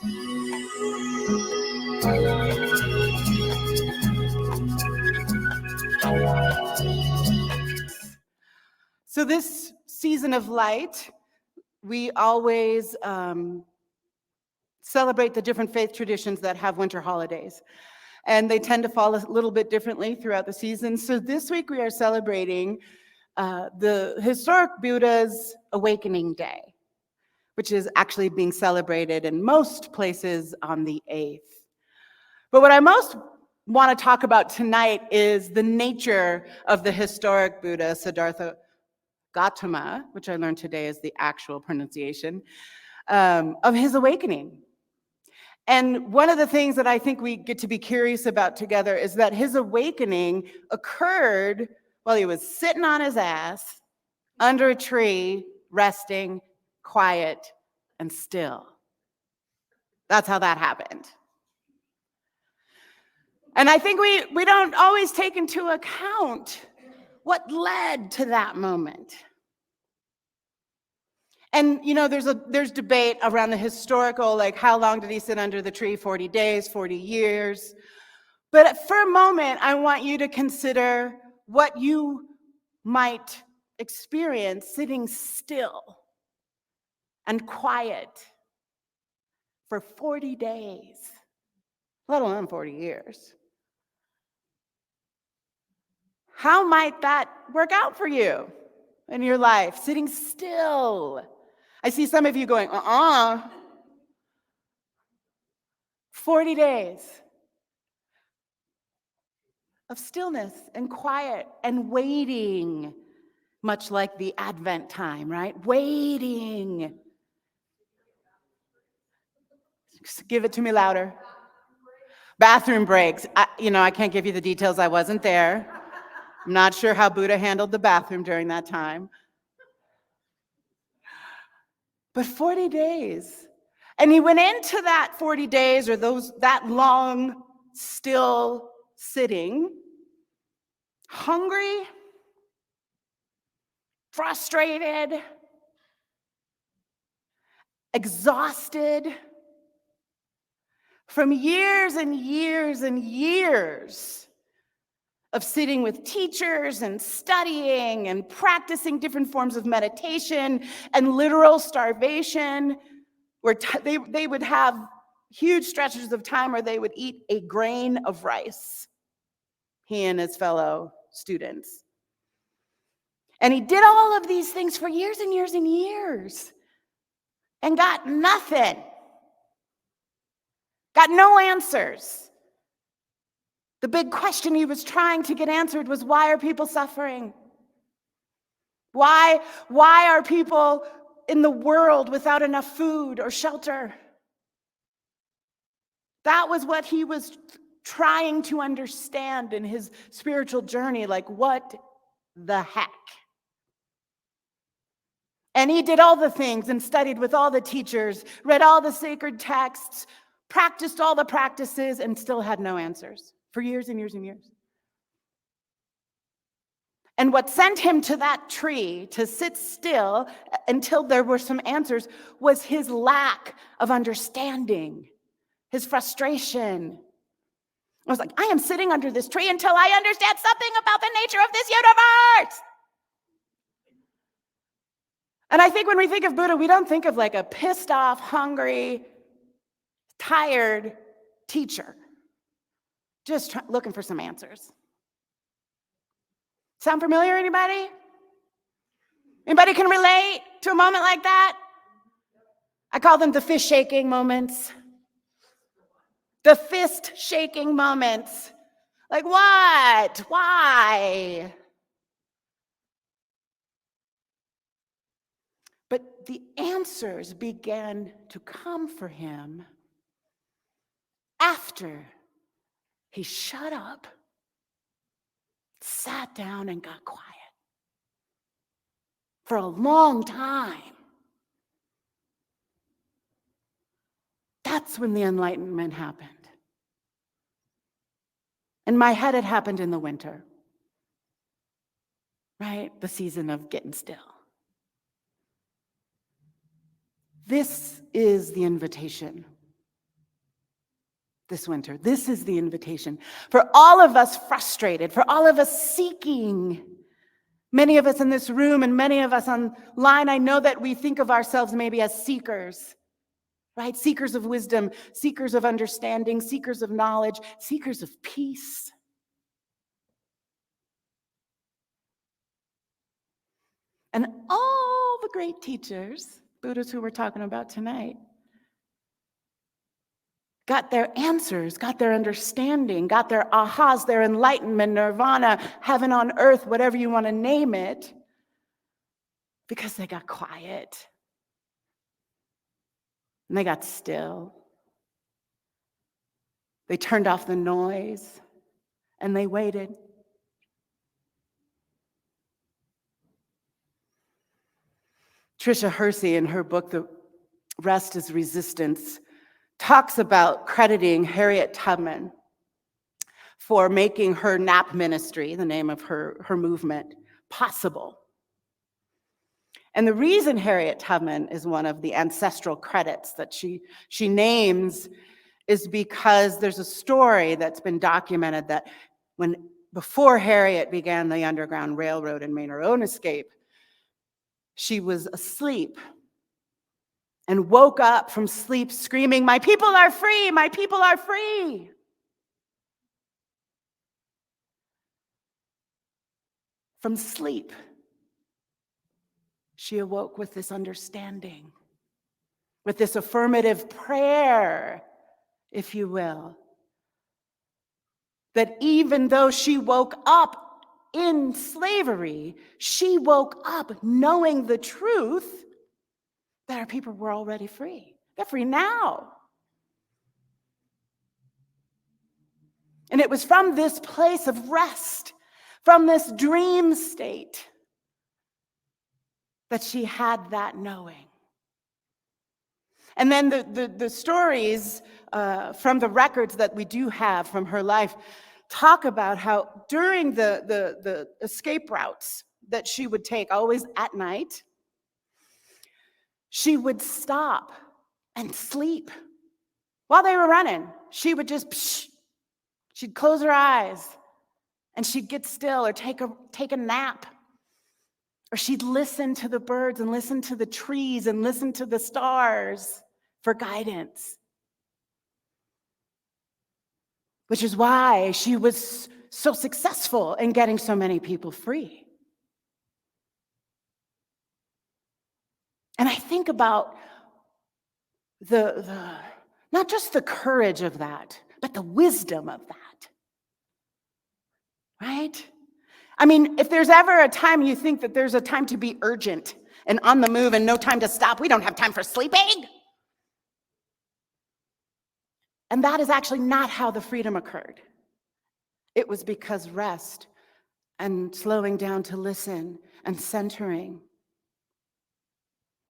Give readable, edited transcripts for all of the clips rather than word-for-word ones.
So this season of light, we always celebrate the different faith traditions that have winter holidays. And they tend to fall a little bit differently throughout the season. So this week we are celebrating the historic Buddha's Awakening Day, which is actually being celebrated in most places on the 8th. But what I most want to talk about tonight is the nature of the historic Buddha, Siddhartha Gautama, which I learned today is the actual pronunciation, of his awakening. And one of the things that I think we get to be curious about together is that his awakening occurred while he was sitting on his ass under a tree, resting, quiet, and still. That's how that happened. And I think we don't always take into account what led to that moment. And you know, there's debate around the historical, like how long did he sit under the tree? 40 days, 40 years. But for a moment, I want you to consider what you might experience sitting still and quiet for 40 days, let alone 40 years. How might that work out for you in your life, sitting still? I see some of you going, 40 days of stillness and quiet and waiting, much like the Advent time, right? Waiting. Give it to me louder. Bathroom breaks. I can't give you the details. I wasn't there. I'm not sure how Buddha handled the bathroom during that time. But 40 days. And he went into that 40 days or that long, still sitting, hungry, frustrated, exhausted from years and years and years of sitting with teachers and studying and practicing different forms of meditation and literal starvation, where they would have huge stretches of time where they would eat a grain of rice, he and his fellow students. And he did all of these things for years and years and years and got nothing, got no answers. The big question he was trying to get answered was, why are people suffering? Why are people in the world without enough food or shelter? That was what he was trying to understand in his spiritual journey, like, what the heck? And he did all the things and studied with all the teachers, read all the sacred texts, practiced all the practices, and still had no answers for years and years and years. And what sent him to that tree to sit still until there were some answers was his lack of understanding, his frustration. I was like, I am sitting under this tree until I understand something about the nature of this universe. And I think when we think of Buddha, we don't think of like a pissed off, hungry, tired teacher, just looking for some answers. Sound familiar, anybody? Anybody can relate to a moment like that? I call them the fist shaking moments. The fist shaking moments. Like, what? Why? But the answers began to come for him after he shut up, sat down, and got quiet for a long time. That's when the enlightenment happened. In my head, it happened in the winter, right? The season of getting still. This is the invitation this winter. This is the invitation for all of us frustrated, for all of us seeking. Many of us in this room and many of us online, I know that we think of ourselves maybe as seekers, right? Seekers of wisdom, seekers of understanding, seekers of knowledge, seekers of peace. And all the great teachers, Buddhas who we're talking about tonight, got their answers, got their understanding, got their ahas, their enlightenment, nirvana, heaven on earth, whatever you want to name it, because they got quiet. And they got still. They turned off the noise and they waited. Tricia Hersey, in her book, The Rest is Resistance, talks about crediting Harriet Tubman for making her nap ministry, the name of her movement, possible. And the reason Harriet Tubman is one of the ancestral credits that she names is because there's a story that's been documented that before Harriet began the Underground Railroad and made her own escape, she was asleep and woke up from sleep screaming, "My people are free, my people are free." From sleep, she awoke with this understanding, with this affirmative prayer, if you will, that even though she woke up in slavery, she woke up knowing the truth that our people were already free. They're free now. And it was from this place of rest, from this dream state, that she had that knowing. And then the stories from the records that we do have from her life talk about how during the escape routes that she would take, always at night, she would stop and sleep while they were running. She would just, she'd close her eyes and she'd get still or take a nap. Or she'd listen to the birds and listen to the trees and listen to the stars for guidance. Which is why she was so successful in getting so many people free. And I think about the not just the courage of that, but the wisdom of that. Right? I mean, if there's ever a time you think that there's a time to be urgent and on the move and no time to stop, we don't have time for sleeping. And that is actually not how the freedom occurred. It was because rest and slowing down to listen and centering,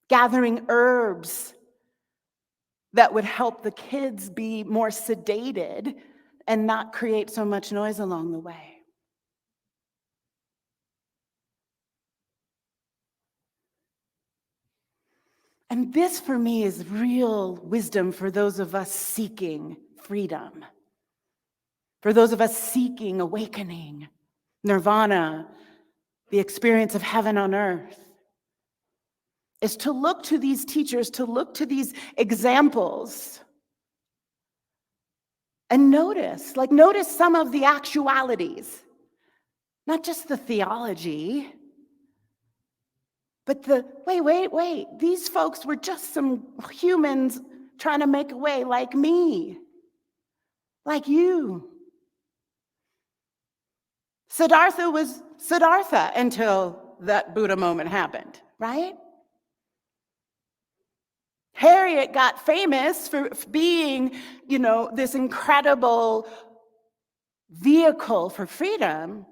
gathering herbs that would help the kids be more sedated and not create so much noise along the way. And this, for me, is real wisdom for those of us seeking freedom, for those of us seeking awakening, nirvana, the experience of heaven on earth, is to look to these teachers, to look to these examples, and notice some of the actualities, not just the theology, but wait, these folks were just some humans trying to make a way like me, like you. Siddhartha was Siddhartha until that Buddha moment happened, right? Harriet got famous for being, this incredible vehicle for freedom,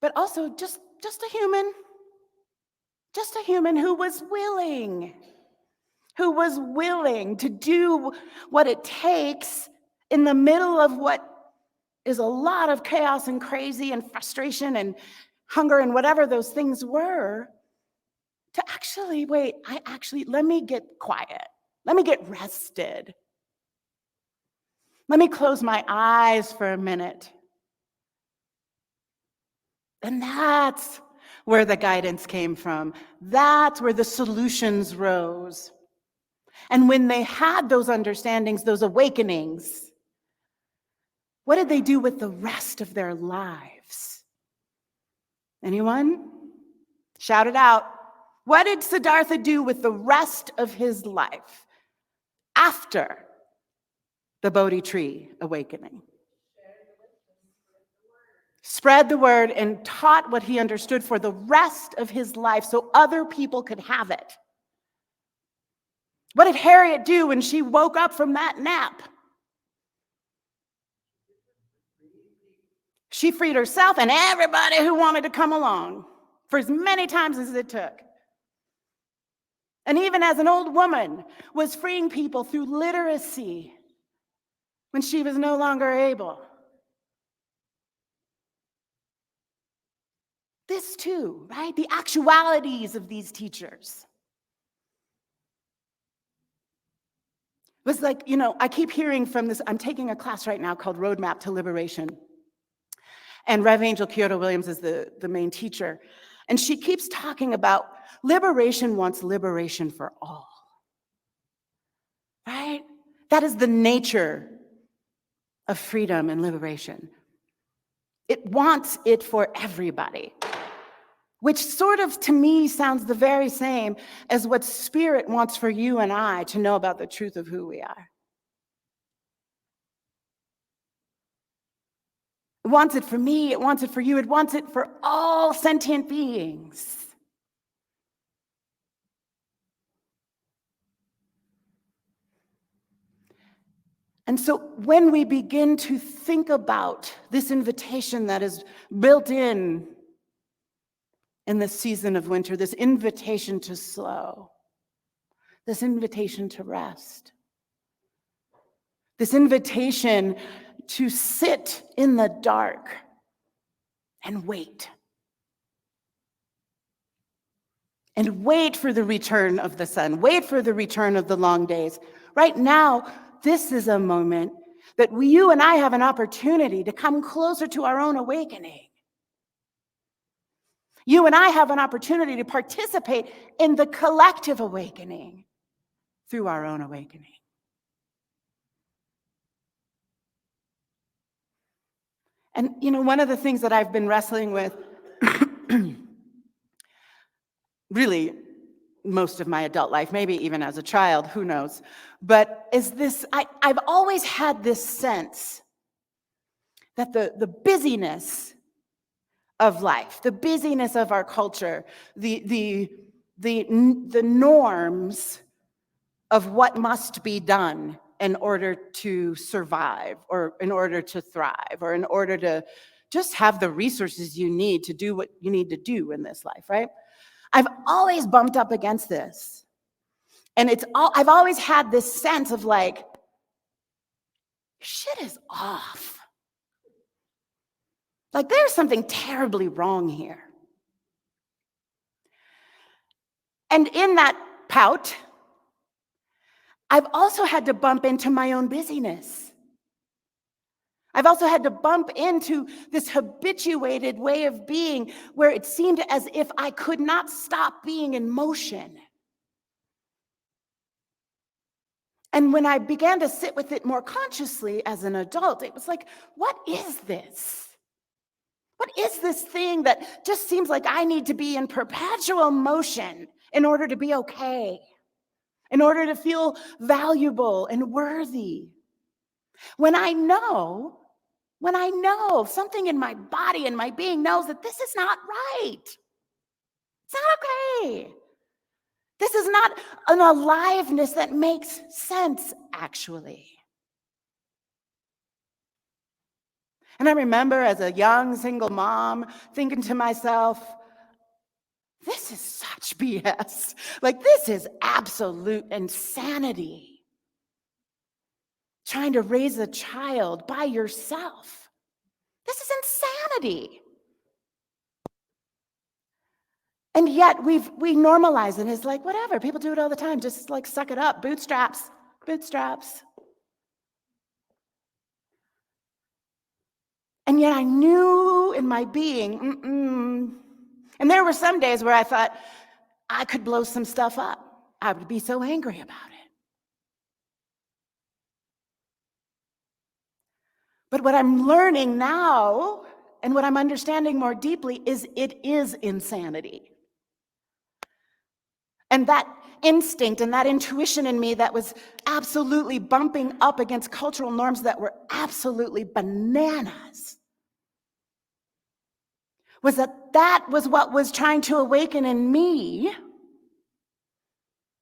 but also just a human. Just a human who was willing to do what it takes in the middle of what is a lot of chaos and crazy and frustration and hunger and whatever those things were, to actually, let me get quiet. Let me get rested. Let me close my eyes for a minute. And that's where the guidance came from. That's where the solutions rose. And when they had those understandings, those awakenings, what did they do with the rest of their lives? Anyone? Shout it out. What did Siddhartha do with the rest of his life after the Bodhi tree awakening? Spread the word and taught what he understood for the rest of his life so other people could have it. What did Harriet do when she woke up from that nap? She freed herself and everybody who wanted to come along for as many times as it took. And even as an old woman, was freeing people through literacy when she was no longer able. This too, right? The actualities of these teachers. Was like, I keep hearing from this, I'm taking a class right now called Roadmap to Liberation. And Rev Angel Kyoto Williams is the main teacher. And she keeps talking about liberation wants liberation for all. Right? That is the nature of freedom and liberation. It wants it for everybody. Which sort of, to me, sounds the very same as what Spirit wants for you and I to know about the truth of who we are. It wants it for me, it wants it for you, it wants it for all sentient beings. And so when we begin to think about this invitation that is built in this season of winter, this invitation to slow, this invitation to rest, this invitation to sit in the dark and wait. And wait for the return of the sun, wait for the return of the long days. Right now, this is a moment that you and I have an opportunity to come closer to our own awakening. You and I have an opportunity to participate in the collective awakening through our own awakening. And, one of the things that I've been wrestling with, really, most of my adult life, maybe even as a child, who knows, but is this, I've always had this sense that the busyness of life, the busyness of our culture, the norms of what must be done in order to survive, or in order to thrive, or in order to just have the resources you need to do what you need to do in this life, right? I've always bumped up against this. And I've always had this sense of like, shit is off. Like there's something terribly wrong here. And in that pout, I've also had to bump into my own busyness. I've also had to bump into this habituated way of being where it seemed as if I could not stop being in motion. And when I began to sit with it more consciously as an adult, it was like, what is this? What is this thing that just seems like I need to be in perpetual motion in order to be okay, in order to feel valuable and worthy? When I know something in my body and my being knows that this is not right. It's not okay. This is not an aliveness that makes sense, actually. And I remember as a young single mom thinking to myself, this is such BS. Like, this is absolute insanity. Trying to raise a child by yourself. This is insanity. And yet we normalize it. It's like, whatever, people do it all the time. Just like suck it up, bootstraps. And yet I knew in my being, and there were some days where I thought I could blow some stuff up. I would be so angry about it. But what I'm learning now, and what I'm understanding more deeply, is it is insanity. And that instinct and that intuition in me that was absolutely bumping up against cultural norms that were absolutely bananas was that was what was trying to awaken in me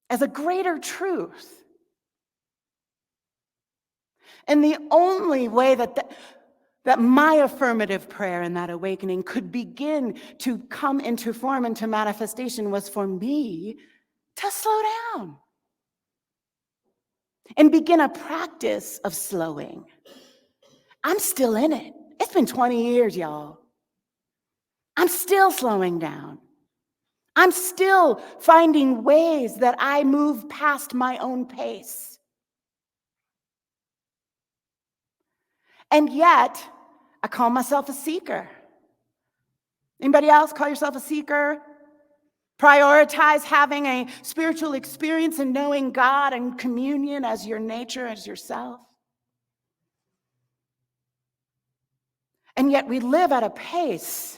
as a greater truth. And the only way that my affirmative prayer in that awakening could begin to come into form, into manifestation, was for me to slow down and begin a practice of slowing. I'm still in it. It's been 20 years, y'all. I'm still slowing down. I'm still finding ways that I move past my own pace. And yet, I call myself a seeker. Anybody else call yourself a seeker? Prioritize having a spiritual experience and knowing God and communion as your nature, as yourself. And yet we live at a pace.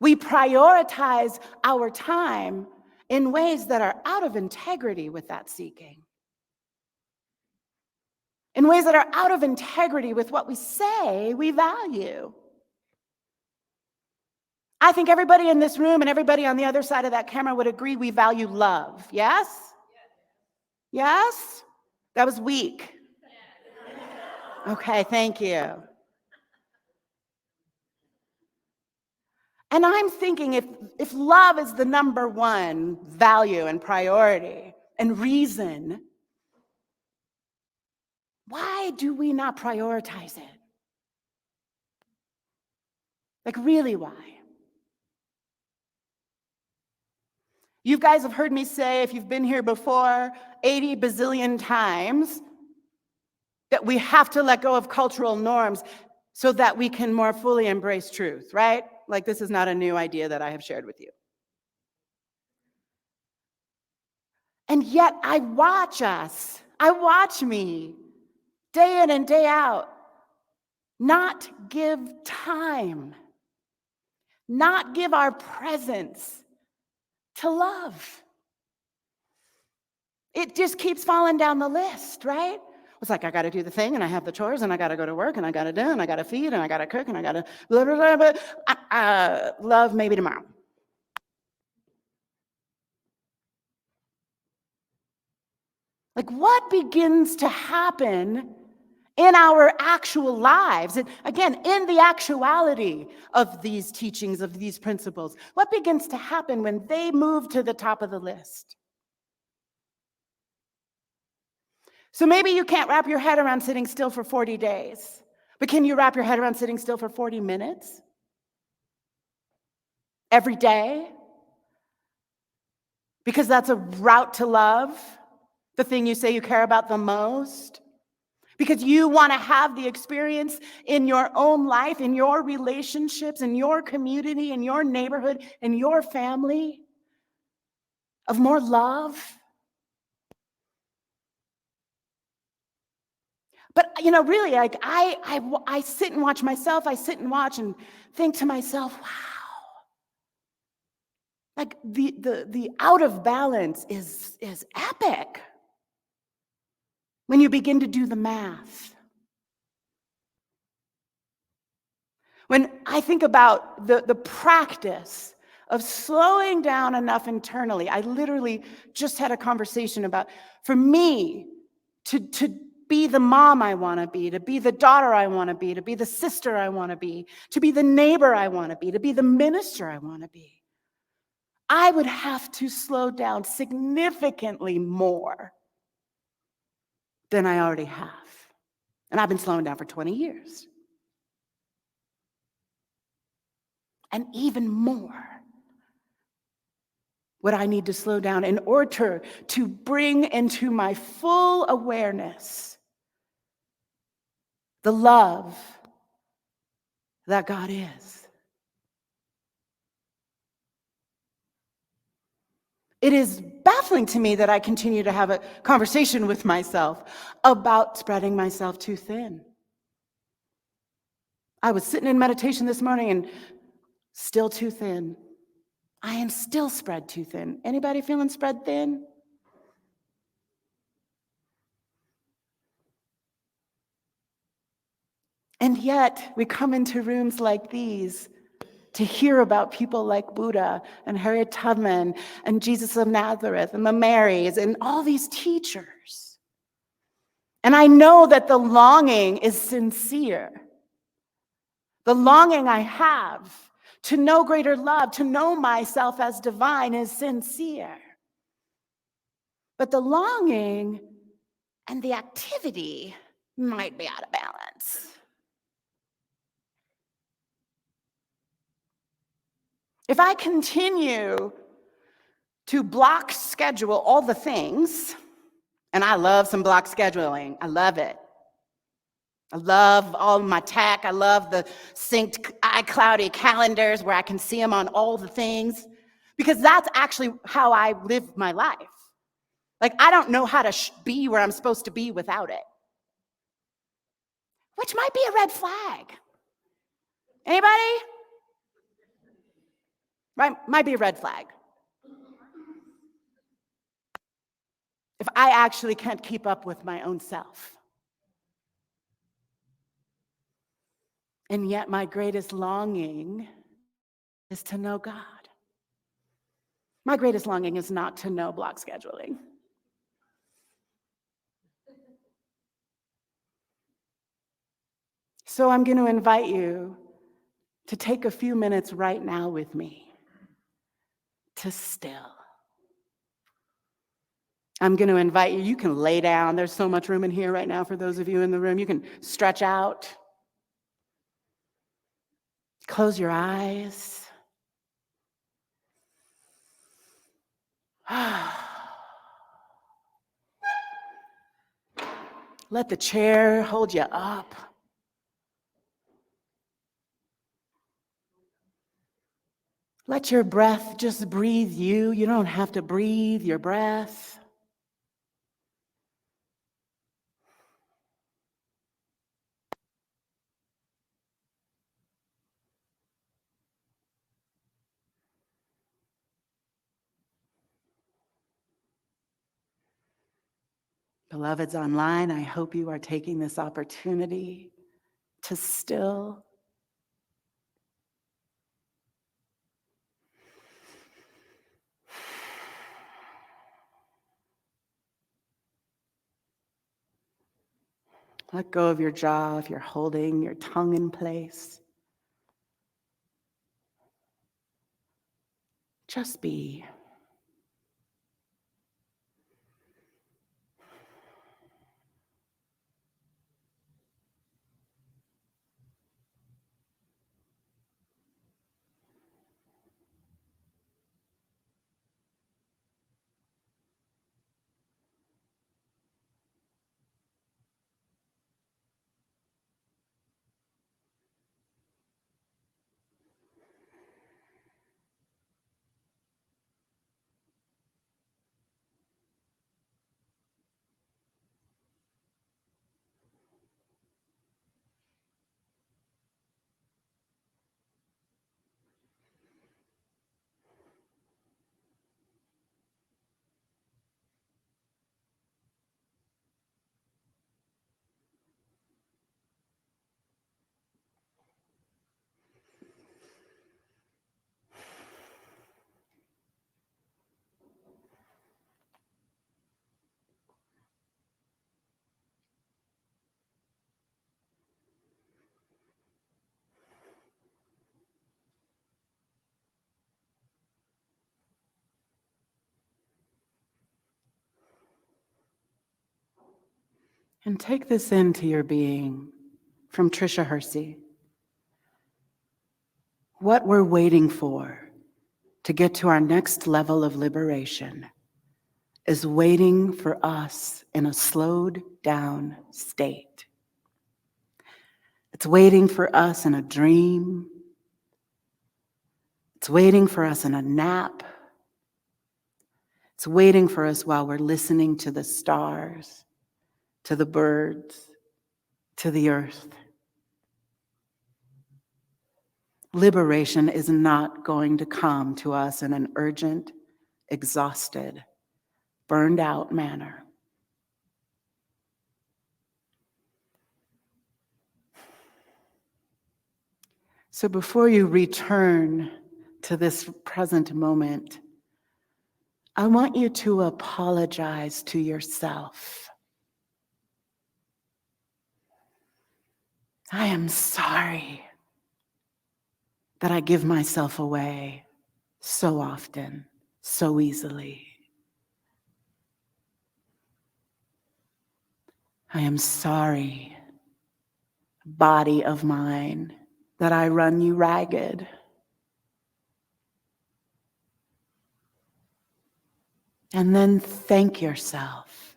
We prioritize our time in ways that are out of integrity with that seeking. In ways that are out of integrity with what we say we value. I think everybody in this room and everybody on the other side of that camera would agree we value love. Yes? Yes? That was weak. Okay, thank you. And I'm thinking if love is the number one value and priority and reason, why do we not prioritize it? Like, really, why? You guys have heard me say, if you've been here before, 80 bazillion times, that we have to let go of cultural norms so that we can more fully embrace truth, right? Like, this is not a new idea that I have shared with you. And yet I watch me, day in and day out, not give time, not give our presence to love. It just keeps falling down the list, right? It's like, I got to do the thing, and I have the chores, and I got to go to work, and I got to do, and I got to feed, and I got to cook, and I got to blah, blah, blah, blah. Love maybe tomorrow. Like, what begins to happen in our actual lives? And again, in the actuality of these teachings, of these principles, what begins to happen when they move to the top of the list? So maybe you can't wrap your head around sitting still for 40 days, but can you wrap your head around sitting still for 40 minutes? Every day? Because that's a route to love, the thing you say you care about the most. Because you want to have the experience in your own life, in your relationships, in your community, in your neighborhood, in your family, of more love. But, really, like, I sit and watch myself, I sit and watch and think to myself, wow. Like, the out of balance is epic when you begin to do the math. When I think about the practice of slowing down enough internally, I literally just had a conversation about, for me, to be the mom I want to be the daughter I want to be the sister I want to be the neighbor I want to be the minister I want to be, I would have to slow down significantly more than I already have. And I've been slowing down for 20 years. And even more would I need to slow down in order to bring into my full awareness the love that God is. It is baffling to me that I continue to have a conversation with myself about spreading myself too thin. I was sitting in meditation this morning and still too thin. I am still spread too thin. Anybody feeling spread thin? And yet we come into rooms like these to hear about people like Buddha and Harriet Tubman and Jesus of Nazareth and the Marys and all these teachers. And I know that the longing is sincere. The longing I have to know greater love, to know myself as divine is sincere. But the longing and the activity might be out of balance. If I continue to block schedule all the things, and I love some block scheduling, I love it. I love all my tech. I love the synced iCloudy calendars where I can see them on all the things, because that's actually how I live my life. Like, I don't know how to be where I'm supposed to be without it, which might be a red flag. Anybody? Right? Might be a red flag. If I actually can't keep up with my own self. And yet my greatest longing is to know God. My greatest longing is not to know block scheduling. So I'm going to invite you to take a few minutes right now with me to still. I'm going to invite you. You can lay down. There's so much room in here right now for those of you in the room. You can stretch out. Close your eyes. Let the chair hold you up. Let your breath just breathe you. You don't have to breathe your breath. Beloveds online, I hope you are taking this opportunity to still. Let go of your jaw if you're holding your tongue in place. Just be. And take this into your being from Tricia Hersey. What we're waiting for to get to our next level of liberation is waiting for us in a slowed down state. It's waiting for us in a dream. It's waiting for us in a nap. It's waiting for us while we're listening to the stars, to the birds, to the earth. Liberation is not going to come to us in an urgent, exhausted, burned out manner. So before you return to this present moment, I want you to apologize to yourself. I am sorry that I give myself away so often, so easily. I am sorry, body of mine, that I run you ragged. And then thank yourself.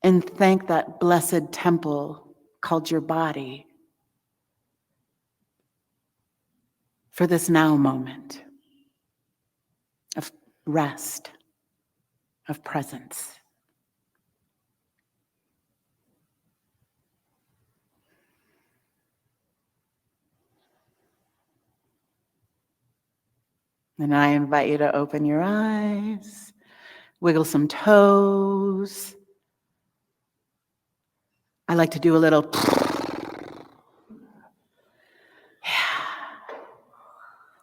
And thank that blessed temple called your body for this now moment of rest, of presence. And I invite you to open your eyes, wiggle some toes. I like to do a little,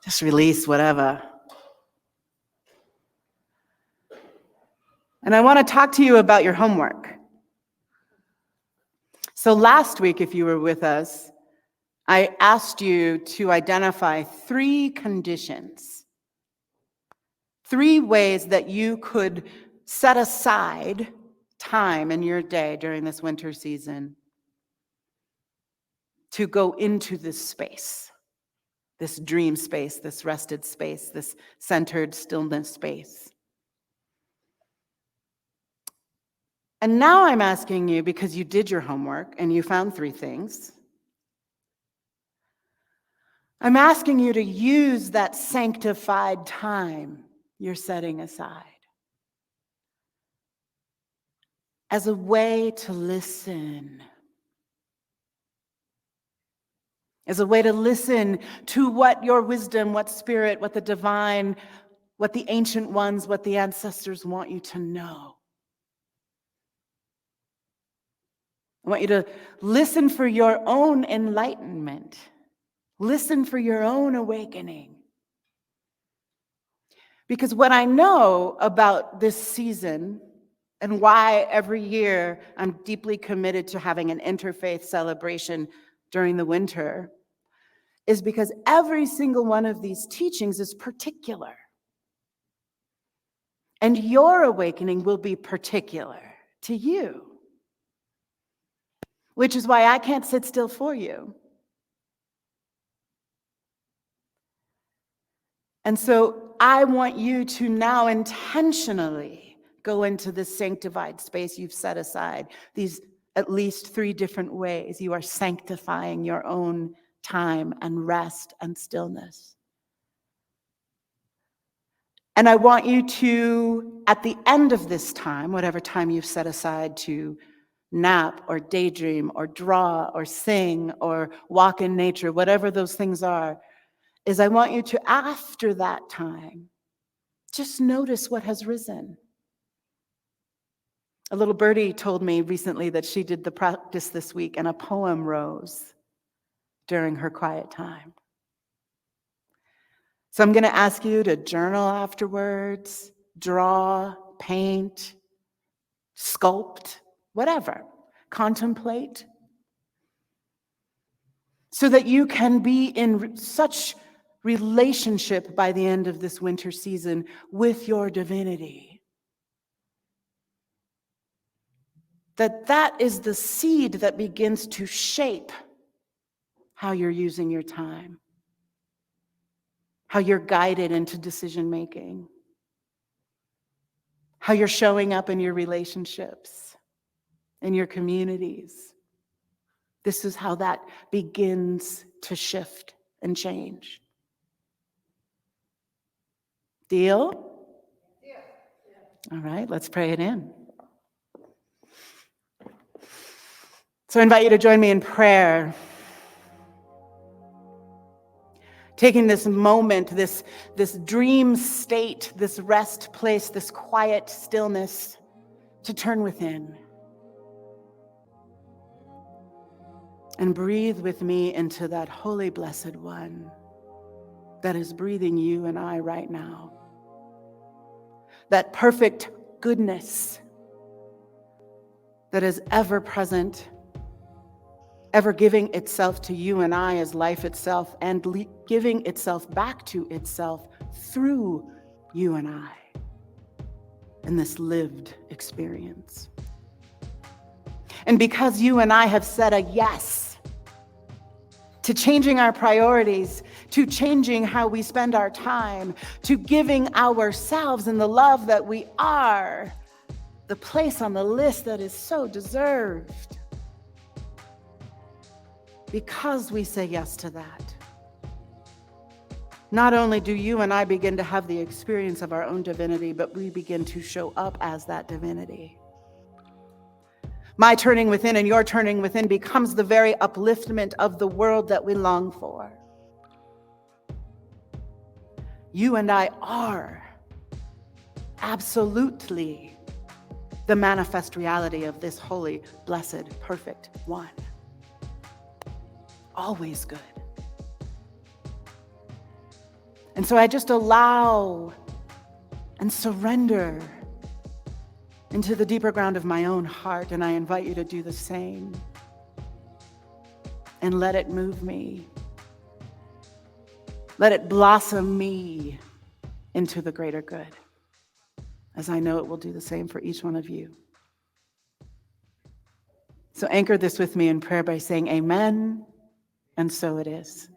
just release whatever. And I want to talk to you about your homework. So last week, if you were with us, I asked you to identify 3 conditions, 3 ways that you could set aside time in your day during this winter season to go into this space, this dream space, this rested space, this centered stillness space. And now I'm asking you, because you did your homework and you found 3 things, I'm asking you to use that sanctified time you're setting aside as a way to listen, as a way to listen to what your wisdom, what spirit, what the divine, what the ancient ones, what the ancestors want you to know. I want you to listen for your own enlightenment. Listen for your own awakening. Because what I know about this season and why every year I'm deeply committed to having an interfaith celebration during the winter is because every single one of these teachings is particular. And your awakening will be particular to you, which is why I can't sit still for you. And so I want you to now intentionally go into this sanctified space you've set aside, these at least 3 different ways you are sanctifying your own time and rest and stillness. And I want you to, at the end of this time, whatever time you've set aside to nap or daydream or draw or sing or walk in nature, whatever those things are, is I want you to, after that time, just notice what has risen. A little birdie told me recently that she did the practice this week and a poem rose during her quiet time. So I'm going to ask you to journal afterwards, draw, paint, sculpt, whatever, contemplate, so that you can be in such relationship by the end of this winter season with your divinity. That is the seed that begins to shape how you're using your time, how you're guided into decision making, how you're showing up in your relationships, in your communities. This is how that begins to shift and change. Deal? All right, let's pray it in. So I invite you to join me in prayer. Taking this moment, this dream state, this rest place, this quiet stillness, to turn within. And breathe with me into that holy, blessed one that is breathing you and I right now. That perfect goodness that is ever present, ever giving itself to you and I as life itself, and giving itself back to itself through you and I in this lived experience. And because you and I have said a yes to changing our priorities, to changing how we spend our time, to giving ourselves and the love that we are the place on the list that is so deserved. Because we say yes to that, not only do you and I begin to have the experience of our own divinity, but we begin to show up as that divinity. My turning within and your turning within becomes the very upliftment of the world that we long for. You and I are absolutely the manifest reality of this holy, blessed, perfect one. Always good. And so I just allow and surrender into the deeper ground of my own heart, and I invite you to do the same. And let it move me. Let it blossom me into the greater good, as I know it will do the same for each one of you. So anchor this with me in prayer by saying amen, and so it is.